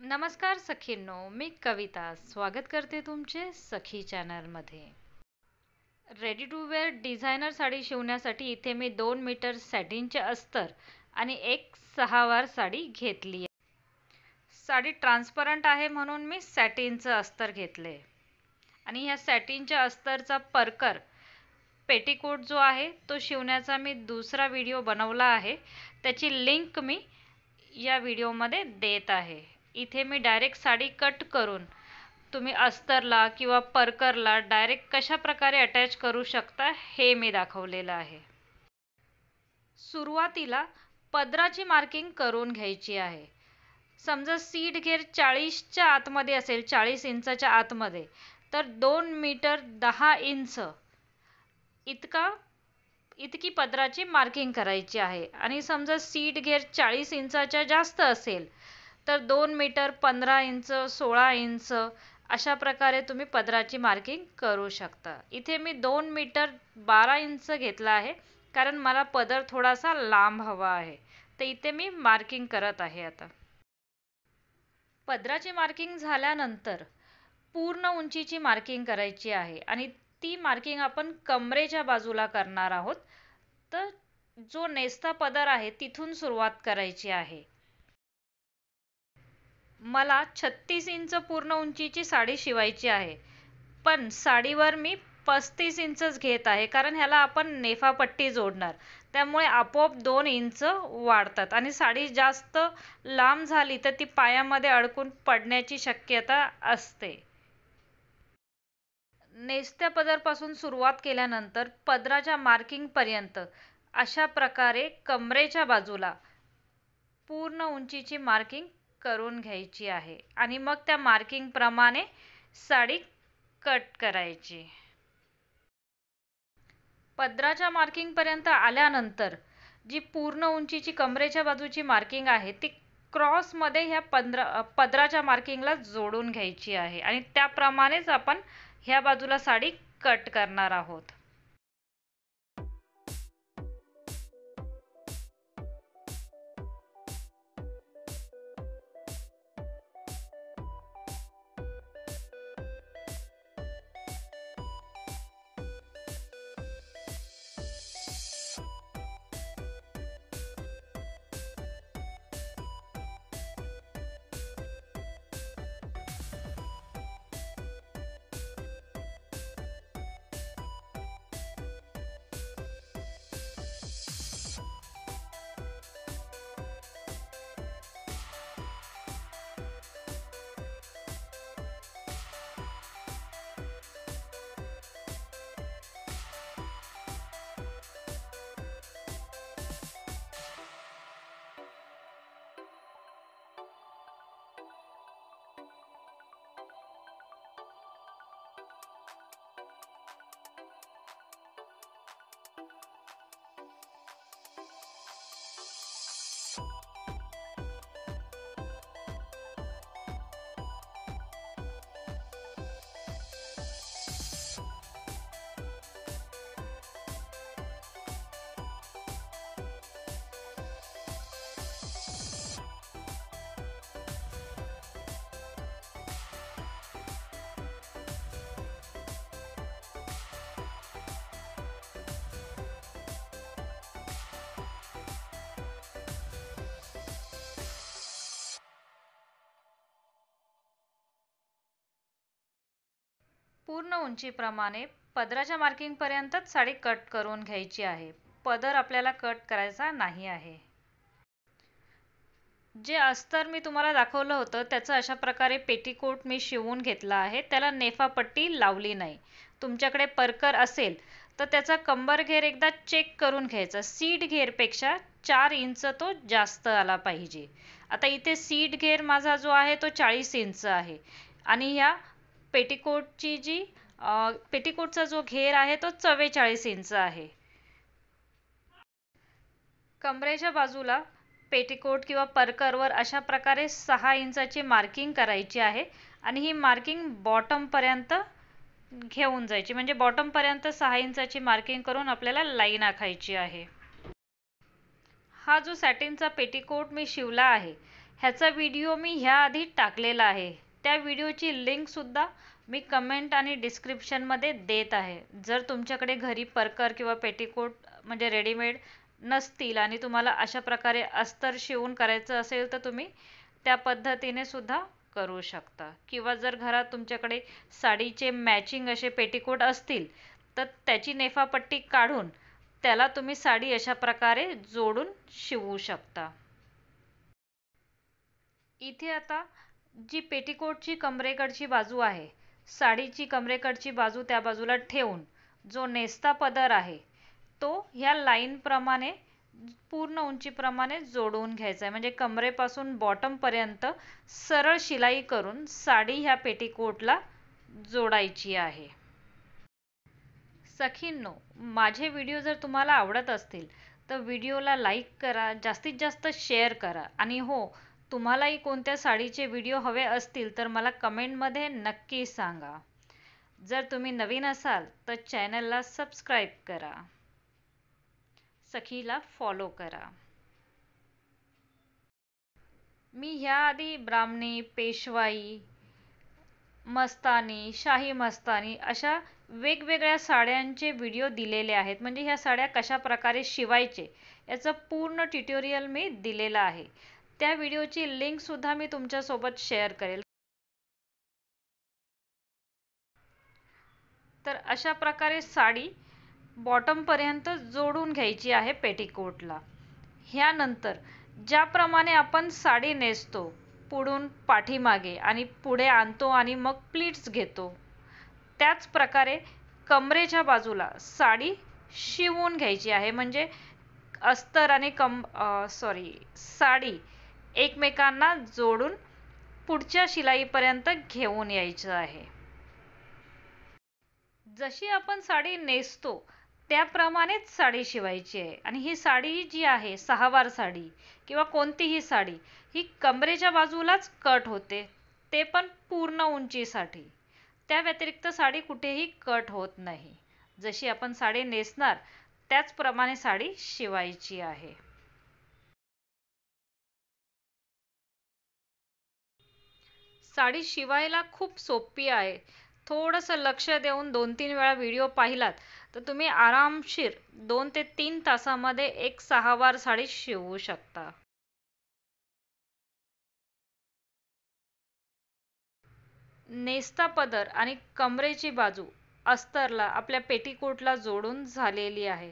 नमस्कार सखींनो, मी कविता स्वागत करते तुमचे सखी चॅनलमध्ये. Ready to wear designer sari शिवण्यासाठी इथे मी 2 मीटर सॅटिनचे अस्तर आणि एक 6 वार साडी घेतली आहे. साडी ट्रान्सपरंट आहे म्हणून मी सॅटिनचं अस्तर घेतले आणि ह्या सॅटिनच्या अस्तरचा परकर पेटीकोट जो आहे तो शिवण्याचा मी दुसरा व्हिडिओ बनवला आहे. त्याची लिंक मी या व्हिडिओमध्ये देत आहे. इथे मी डायरेक्ट साडी कट करून तुम्ही अस्तरला किंवा परकरला डायरेक्ट कशा प्रकारे अटॅच करू शकता हे मी दाखवलेलं आहे. सुरुवातीला पदराची मार्किंग करून घ्यायची आहे. समजा सीट घेर 40च्या आतमध्ये असेल, 40 इंचाच्या आतमध्ये, तर 2 मीटर 10 इंच इतकी पदराची मार्किंग करायची आहे. आणि समजा सीट घेर 40 इंचाच्या जास्त असेल तर 2 मीटर 15 इंच 16 इंच अशा प्रकारे तुम्ही पदराची मार्किंग करू शकता. इथे मी 2 मीटर 12 इंच घेतला आहे कारण मला पदर थोडासा लांब हवा आहे. तर इथे मी मार्किंग करत आहे. आता पदराची मार्किंग झाल्यानंतर पूर्ण उंचीची मार्किंग करायची आहे आणि ती मार्किंग आपण कमरेच्या बाजूला करणार आहोत. तर जो नेसता पदर आहे तिथून सुरुवात करायची आहे. मला 36 इंच पूर्ण उंचीची साडी शिवायची आहे, पण साडीवर मी 35 इंचच घेत आहे कारण ह्याला आपण नेफापट्टी जोडणार, त्यामुळे आपोआप 2 इंच वाढतात आणि साडी जास्त लांब झाली तर ती पायामध्ये अडकून पडण्याची शक्यता असते. नेसत्या पदरपासून सुरुवात केल्यानंतर पदराच्या मार्किंग पर्यंत अशा प्रकारे कमरेच्या बाजूला पूर्ण उंचीची मार्किंग करून घ्यायची आहे आणि मग त्या मार्किंग प्रमाणे साडी कट करायची. पदराच्या मार्किंग पर्यंत आल्यानंतर जी पूर्ण उंचीची कमरेच्या बाजूची मार्किंग आहे ती क्रॉस मध्ये ह्या पदराच्या मार्किंगला जोडून घ्यायची आहे आणि त्याप्रमाणेच आपण ह्या बाजूला साडी कट करणार आहोत. पूर्ण उंचीप्रमाणे पदराच्या मार्किंग पर्यंतच साडी कट करून घ्यायची आहे. पदर आपल्याला कट करायचा नाही आहे. जे अस्तर मी तुम्हाला दाखवलं होतं त्याचं अशा प्रकारे पेटीकोट मी शिवून घेतला आहे. त्याला नेफापट्टी लावली नाही. तुमच्याकडे परकर असेल तर त्याचा कंबर घेर एकदा चेक करून घ्यायचा. सीट घेरपेक्षा 4 इंच तो जास्त आला पाहिजे. आता इथे सीट घेर माझा जो आहे तो 40 इंच आहे आणि ह्या पेटीकोटचा जो घेर आहे तो 44 इंच आहे. कमरेच्या बाजूला पेटीकोट किंवा परकरवर अशा प्रकारे 6 इंचाची मार्किंग करायची आहे आणि ही मार्किंग बॉटम पर्यंत घेऊन जायची, म्हणजे बॉटम पर्यंत 6 इंचाची मार्किंग करून आपल्याला लाईन आखायची आहे. हा जो सॅटिनचा पेटीकोट मी शिवला आहे ह्याचा व्हिडिओ मी ह्याआधी टाकलेला आहे. त्या व्हिडिओची लिंकसुद्धा मी कमेंट आणि डिस्क्रिप्शनमध्ये देत आहे. जर तुमच्याकडे घरी परकर किंवा पेटिकोट म्हणजे रेडीमेड नसतील आणि तुम्हाला अशा प्रकारे अस्तर शिवून करायचं असेल तर तुम्ही त्या पद्धतीने सुद्धा करू शकता. किंवा जर घरात तुमच्याकडे साडीचे मॅचिंग असे पेटिकोट असतील तर त्याची नेफापट्टी काढून त्याला तुम्ही साडी अशा प्रकारे जोडून शिवू शकता. इथे आता जी पेटिकोटची कमरेकडची बाजू आहे, साडीची कमरेकडची बाजू त्या बाजूला ठेवून जो नेसता पदर आहे तो ह्या लाईनप्रमाणे पूर्ण उंचीप्रमाणे जोडून घ्यायचा आहे. म्हणजे कमरेपासून बॉटमपर्यंत सरळ शिलाई करून साडी ह्या पेटिकोटला जोडायची आहे. सखींनो, माझे व्हिडिओ जर तुम्हाला आवडत असतील तर व्हिडिओला लाईक करा, जास्तीत जास्त शेअर करा आणि हो, तुम्हालाही कोणत्या साडीचे व्हिडिओ हवे असतील तर मला कमेंटमध्ये नक्की सांगा. जर तुम्ही नवीन असाल तर चॅनलला सबस्क्राईब करा, सखीला फॉलो करा. मी ह्याआधी ब्राह्मणी, पेशवाई, मस्तानी, शाही मस्तानी अशा वेगवेगळ्या साड्यांचे व्हिडिओ दिलेले आहेत. म्हणजे ह्या साड्या कशा प्रकारे शिवायचे याचं पूर्ण ट्युटोरियल मी दिलेलं आहे. त्या व्हिडिओची लिंकसुद्धा मी तुमच्यासोबत शेअर करेल. तर अशा प्रकारे साडी बॉटमपर्यंत जोडून घ्यायची आहे पेटिकोटला. ह्यानंतर ज्याप्रमाणे आपण साडी नेसतो, पुढून पाठीमागे आणि पुढे आणतो आणि मग प्लीट्स घेतो, त्याच प्रकारे कमरेच्या बाजूला साडी शिवून घ्यायची आहे. म्हणजे अस्तर आणि साडी एकमेकांना जोडून पुढच्या शिलाईपर्यंत घेऊन यायचं आहे. जशी आपण साडी नेसतो त्याप्रमाणेच साडी शिवायची आहे. आणि ही साडी जी आहे, सहावार साडी किंवा कोणतीही साडी, ही कमरेच्या बाजूलाच कट होते, ते पण पूर्ण उंचीसाठी. त्या व्यतिरिक्त साडी कुठेही कट होत नाही. जशी आपण साडी नेसणार त्याचप्रमाणे साडी शिवायची आहे. साडी शिवायला खूप सोपी आहे. थोडंसं लक्ष देऊन 2-3 वेळा व्हिडिओ पाहिलात तर तुम्ही आरामशीर 2 ते 3 तासामध्ये एक सहावार साडी शिवू शकता. नेसता पदर आणि कमरेची बाजू अस्तरला आपल्या पेटिकोटला जोडून झालेली आहे.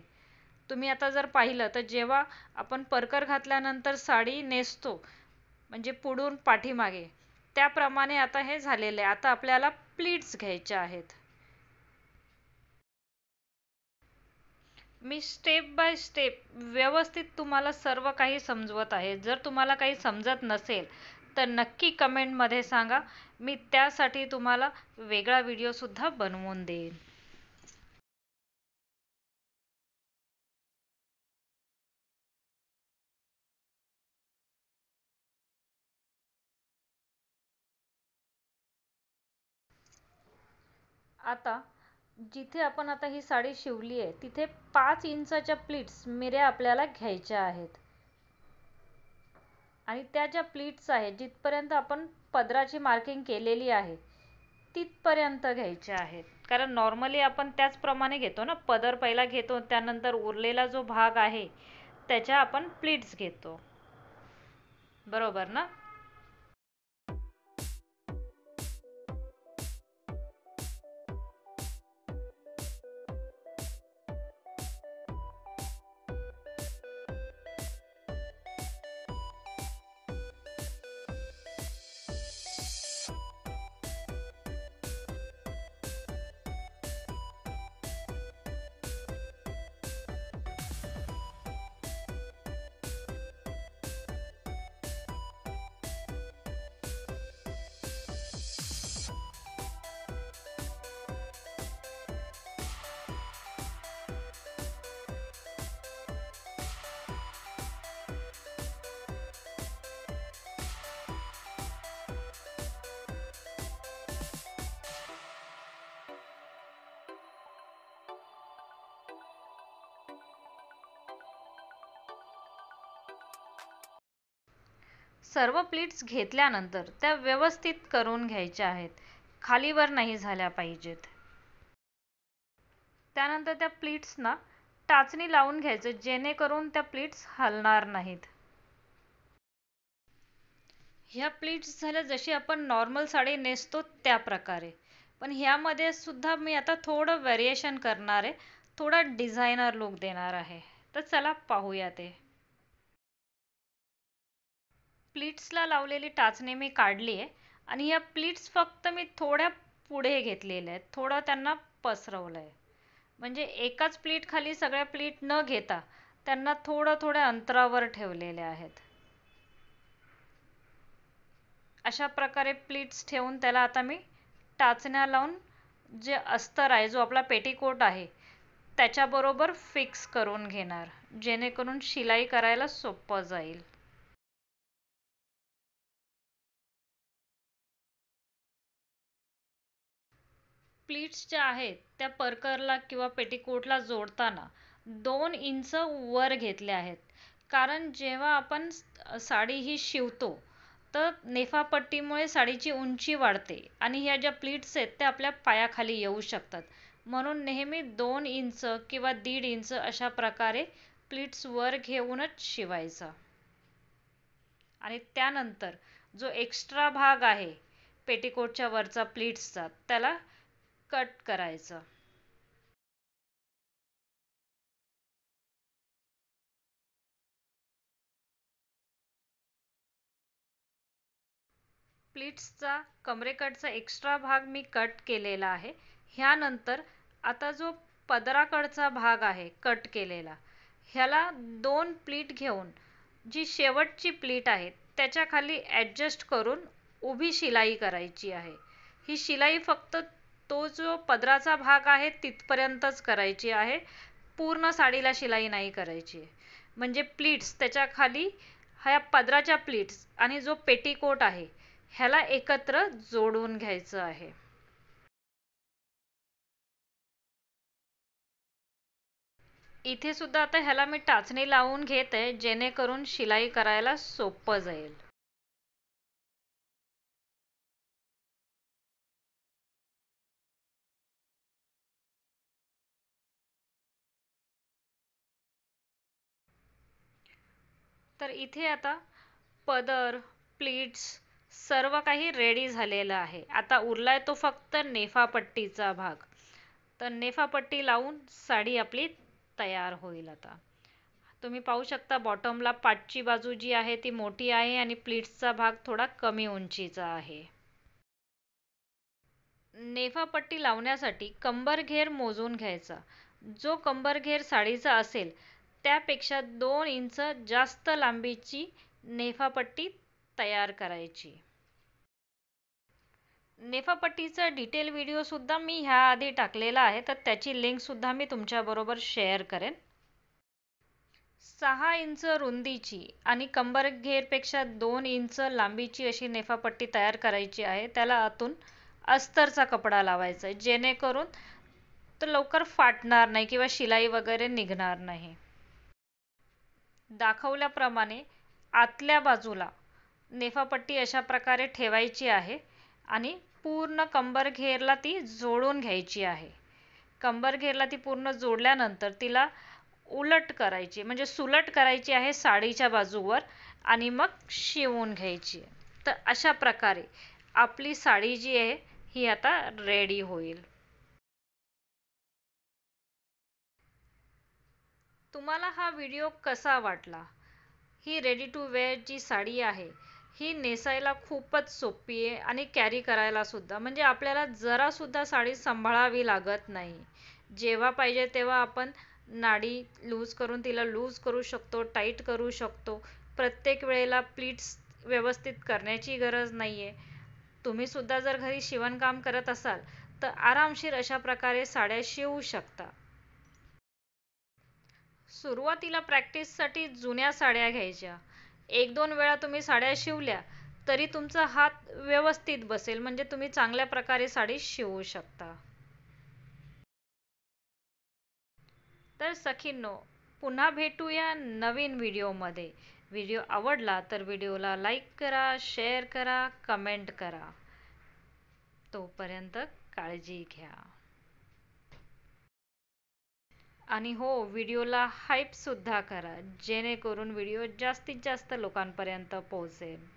तुम्ही आता जर पाहिलं तर जेव्हा आपण परकर घातल्यानंतर साडी नेसतो म्हणजे पुढून पाठीमागे, त्याप्रमाणे आता हे झालेले आहे. आता आपल्याला प्लीट्स घ्यायच्या आहेत. मी स्टेप बाय स्टेप व्यवस्थित तुम्हाला सर्व काही समजवत आहे. जर तुम्हाला काही समजत नसेल तर नक्की कमेंटमध्ये सांगा, मी त्यासाठी तुम्हाला वेगळा व्हिडिओसुद्धा बनवून देईन. आता जिथे आपण आता ही साडी शिवली आहे तिथे 5 इंचाच्या प्लीट्स मिऱ्या आपल्याला घ्यायच्या आहेत. आणि त्या ज्या प्लीट्स आहेत जिथपर्यंत आपण पदराची मार्किंग केलेली आहे तिथपर्यंत घ्यायच्या आहेत. कारण नॉर्मली आपण त्याचप्रमाणे घेतो ना, पदर पहिला घेतो त्यानंतर उरलेला जो भाग आहे त्याच्या आपण प्लीट्स घेतो, बरोबर ना. सर्व प्लीट्स घेतल्यानंतर त्या व्यवस्थित करून घ्यायच्या आहेत, खालीवर नाही झाल्या पाहिजेत. त्यानंतर त्या प्लीट्सना टाचणी लावून घ्यायचं, जेणेकरून त्या प्लीट्स हलणार नाहीत. ह्या प्लीट्स झाल्या जशी आपण नॉर्मल साडी नेसतो त्या प्रकारे, पण ह्यामध्ये सुद्धा मी आता थोडं व्हेरिएशन करणार आहे, थोडा डिझायनर लुक देणार आहे. तर चला पाहूया ते. प्लीट्सला लावलेली टाचणी मी काढली आहे आणि या प्लीट्स फक्त मी थोड्या पुढे घेतलेल्या आहेत, थोडं त्यांना पसरवलं आहे. म्हणजे एकाच प्लीट खाली सगळ्या प्लीट न घेता त्यांना थोडं थोड्या अंतरावर ठेवलेले आहेत. अशा प्रकारे प्लीट्स ठेवून त्याला आता मी टाचण्या लावून जे अस्तर आहे, जो आपला पेटीकोट आहे, त्याच्याबरोबर फिक्स करून घेणार, जेणेकरून शिलाई करायला सोपं जाईल. प्लीट्स ज्या आहेत त्या परकरला किंवा पेटीकोटला जोडताना 2 इंच वर घेतले आहेत, कारण जेव्हा आपण साडी ही शिवतो तर नेफापट्टीमुळे साडीची उंची वाढते आणि ह्या ज्या प्लीट्स आहेत त्या आपल्या पायाखाली येऊ शकतात. म्हणून नेहमी 2 इंच किंवा 1.5 इंच अशा प्रकारे प्लीट्स वर घेऊनच शिवायचा. आणि त्यानंतर जो एक्स्ट्रा भाग आहे पेटीकोटच्या वरचा प्लीट्सचा, त्याला कट करायचं. प्लीट्सचा कमरेकडचा एक्स्ट्रा भाग मी कट केलेला आहे. ह्यानंतर आता जो पदराकडचा भाग आहे कट केलेला, ह्याला 2 प्लीट घेऊन जी शेवटची प्लीट आहे त्याच्या खाली ॲडजस्ट करून उभी शिलाई करायची आहे. ही शिलाई फक्त तो जो पदराचा भाग आहे तिथपर्यंतच करायची आहे, पूर्ण साडीला शिलाई नाही करायची. म्हणजे प्लीट्स त्याच्या खाली ह्या पदराच्या प्लीट्स आणि जो पेटीकोट आहे ह्याला एकत्र जोडून घ्यायचं आहे. इथे सुद्धा आता ह्याला मी टाचणी लावून घेत आहे, जेणेकरून शिलाई करायला सोपं जाईल. तर इथे आता पदर, प्लीट्स सर्व काही रेडी झालेलं आहे. आता उरलाय तो फक्त नेफापट्टीचा भाग. तर नेफापट्टी लावून साडी आपली तयार होईल. आता तुम्ही पाहू शकता बॉटमला पाठची बाजू जी आहे ती मोठी आहे आणि प्लीट्सचा भाग थोडा कमी उंचीचा आहे. नेफापट्टी लावण्यासाठी कंबरघेर मोजून घ्यायचा. जो कंबरघेर साडीचा असेल त्यापेक्षा 2 इंच जास्त लांबीची नेफापट्टी तयार करायची. नेफापट्टीचा डिटेल व्हिडिओ सुद्धा मी ह्याआधी टाकलेला आहे, तर त्याची लिंक सुद्धा मी तुमच्याबरोबर शेअर करेन. 6 इंच रुंदीची आणि कंबरघेरपेक्षा 2 इंच लांबीची अशी नेफापट्टी तयार करायची आहे. त्याला आतून अस्तरचा कपडा लावायचा आहे, जेणेकरून तो लवकर फाटणार नाही किंवा शिलाई वगैरे निघणार नाही. दाखवल्याप्रमाणे आतल्या बाजूला नेफापट्टी अशा प्रकारे ठेवायची आहे आणि पूर्ण कंबरघेरला ती जोडून घ्यायची आहे. कंबरघेरला ती पूर्ण जोडल्यानंतर तिला उलट करायची, म्हणजे सुलट करायची आहे साडीच्या बाजूवर आणि मग शिवून घ्यायची. तर अशा प्रकारे आपली साडी जी आहे ही आता रेडी होईल. तुम्हाला हा व्हिडिओ कसा वाटला? ही रेडी टू वेअर जी साडी आहे ही नेसायला खूपच सोपी आहे आणि कॅरी करायला सुद्धा, म्हणजे आपल्याला जरा सुद्धा साडी सांभाळावी लागत नाही. जेव्हा पाहिजे तेव्हा आपण नाडी लूज करून तिला लूज करू शकतो, टाईट करू शकतो. प्रत्येक वेळेला प्लीट्स व्यवस्थित करण्याची गरज नाही आहे. तुम्ही सुद्धा जर घरी शिवणकाम करत असाल तर आरामशीर अशा प्रकारे साड्या शिवू शकता. सुरुवातीला प्रॅक्टिससाठी जुन्या साड्या घ्यायच्या. 1-2 वेळा तुम्ही साड्या शिवल्या तरी तुमचा हात व्यवस्थित बसेल, म्हणजे तुम्ही चांगल्या प्रकारे साडी शिवू शकता. तर सखींनो, पुन्हा भेटूया नवीन व्हिडिओमध्ये. व्हिडिओ आवडला तर व्हिडिओला लाईक करा, शेअर करा, कमेंट करा. तोपर्यंत काळजी घ्या. आणि हो, व्हिडिओला हाईप सुद्धा करा जेणेकरून व्हिडिओ जास्तीत जास्त लोकांपर्यंत पोहोचेल.